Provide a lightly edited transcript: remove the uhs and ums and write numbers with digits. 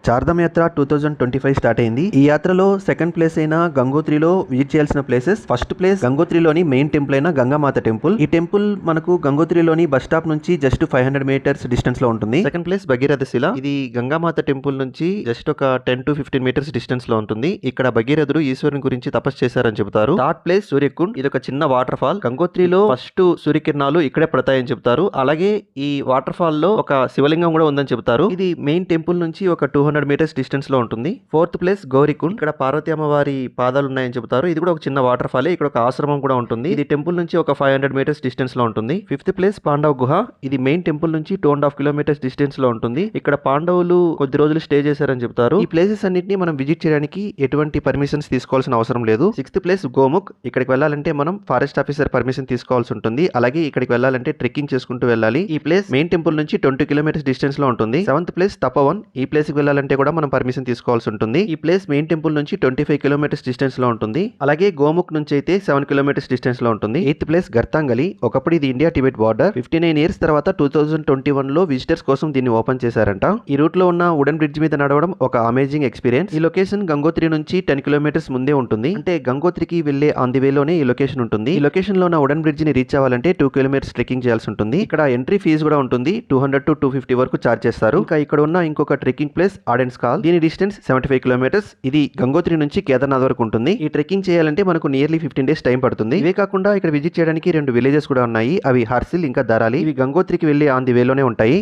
చార్ధామ్ యాత్ర 2025 స్టార్ట్ అయింది. ఈ యాత్రలో సెకండ్ ప్లేస్ అయిన గంగోత్రిలో విజిట్ చేయాల్సిన ప్లేసెస్. ఫస్ట్ ప్లేస్ గంగోత్రిలోని మెయిన్ టెంపుల్ అయిన గంగామాత టెంపుల్. ఈ టెంపుల్ మనకు గంగోత్రిలోని బస్ స్టాప్ నుంచి జస్ట్ 500 మీటర్స్ డిస్టెన్స్ లో ఉంటుంది. సెకండ్ ప్లేస్ భగీరథ శిల. ఇది గంగామాత టెంపుల్ నుంచి జస్ట్ ఒక 10 to 15 మీటర్స్ డిస్టెన్స్ లో ఉంటుంది. ఇక్కడ భగీరథుడు ఈశ్వరుని గురించి తపస్సు చేశారని చెబుతారు. Third place Suryakund. ఇది ఒక చిన్న వాటర్ ఫాల్. గంగోత్రిలో ఫస్ట్ సూర్యకిరణాలు ఇక్కడే పడతాయని చెబుతారు. అలాగే ఈ వాటర్ ఫాల్ లో ఒక శివలింగం కూడా ఉందని చెబుతారు. ఇది మెయిన్ టెంపుల్ నుంచి ఒక 200 మీటర్స్ డిస్టెన్స్ లో ఉంటుంది. Fourth place Gaurikund. ఇక్కడ పార్వతి అమ్మవారి పాదాలు ఉన్నాయని చెబుతారు. ఇది కూడా ఒక చిన్న వాటర్ ఫాల్. ఇక్కడ ఒక ఆశ్రమం కూడా ఉంటుంది. ఇది టెంపుల్ నుంచి ఒక 500 మీటర్స్ డిస్టెన్స్ లో ఉంటుంది. ఫిఫ్త్ ప్లేస్ పాండవ గుహ. ఇది మెయిన్ టెంపుల్ నుంచి 2.5 కిలోమీటర్స్ డిస్టెన్స్ లో ఉంటుంది. ఇక్కడ పాండవులు కొద్ది రోజులు స్టే చేశారని చెబుతారు. ఈ ప్లేసెస్ అన్నిటిని మనం విజిట్ చేయడానికి ఎటువంటి పర్మిషన్స్ తీసుకోవాల్సిన అవసరం లేదు. Sixth place Gaumukh. ఇక్కడికి వెళ్ళాలంటే మనం ఫారెస్ట్ ఆఫీసర్ పర్మిషన్ తీసుకోవాల్సి ఉంటుంది. అలాగే ఇక్కడికి వెళ్ళాలంటే ట్రెక్కింగ్ చేసుకుంటూ వెళ్ళాలి. ఈ ప్లేస్ మెయిన్ టెంపుల్ నుంచి 20 కిలోమీటర్స్ డిస్టెన్స్ లో ఉంటుంది. Seventh place Tapovan. ఈ ప్లేస్ కి వెళ్ళాలంటే కూడా మనం పర్మిషన్ తీసుకోవాల్సి ఉంటుంది. ఈ ప్లేస్ మెయిన్ టెంపుల్ నుంచి 25 కిలోమీటర్స్ డిస్టెన్స్ లో ఉంటుంది. అలాగే గోముఖ్ నుంచి అయితే 7 కిలోమీటర్స్ డిస్టెన్స్ లో ఉంటుంది. Eighth place Gartangali. ఒకప్పుడు ఇది ఇండియా టిబెట్ బార్డర్. 59 ఇయర్స్ తర్వాత 2021 లో విజిటర్స్ కోసం దీన్ని ఓపెన్ చేశారంట. ఈ రూట్ లో ఉన్న వుడెన్ బ్రిడ్జ్ మీద నడవడం ఒక అమేజింగ్ ఎక్స్పీరియన్స్. ఈ లొకేషన్ గంగోత్రి నుంచి 10 కిలోమీటర్స్ ముందే ఉంటుంది. అంటే గంగోత్రికి వెళ్లే ఆన్ ది వేలోనే ఈ లొకేషన్ ఉంటుంది. ఈ లొకేషన్ లో ఉన్న వుడెన్ బ్రిడ్జ్ ని రీచ్ అవ్వాలంటే 2 కిలోమీటర్స్ ట్రెక్కింగ్ చేయాల్సి ఉంటుంది. ఇక్కడ ఎంట్రీ ఫీజు కూడా ఉంటుంది. 200 to 250 వరకు చార్జ్ చేస్తారు. ఇంకా ఇక్కడ ఉన్న ఇంకొక ట్రెక్కింగ్ ప్లేస్ ఆడెన్స్ కాల్. దీని డిస్టెన్స్ 75 కిలోమీటర్స్. ఇది గంగోత్రి నుంచి కేదార్నాథ్ వరకు ఉంటుంది. ఈ ట్రెక్కింగ్ చేయాలంటే మనకు నియర్లీ 15 డేస్ టైం పడుతుంది. ఇవే కాకుండా ఇక్కడ విజిట్ చేయడానికి 2 విలేజెస్ కూడా ఉన్నాయి. అవి హర్సిల్ ఇంకా దరాలి. ఇవి గంగోత్రికి వెళ్లే ఆన్ ది వేలోనే ఉంటాయి.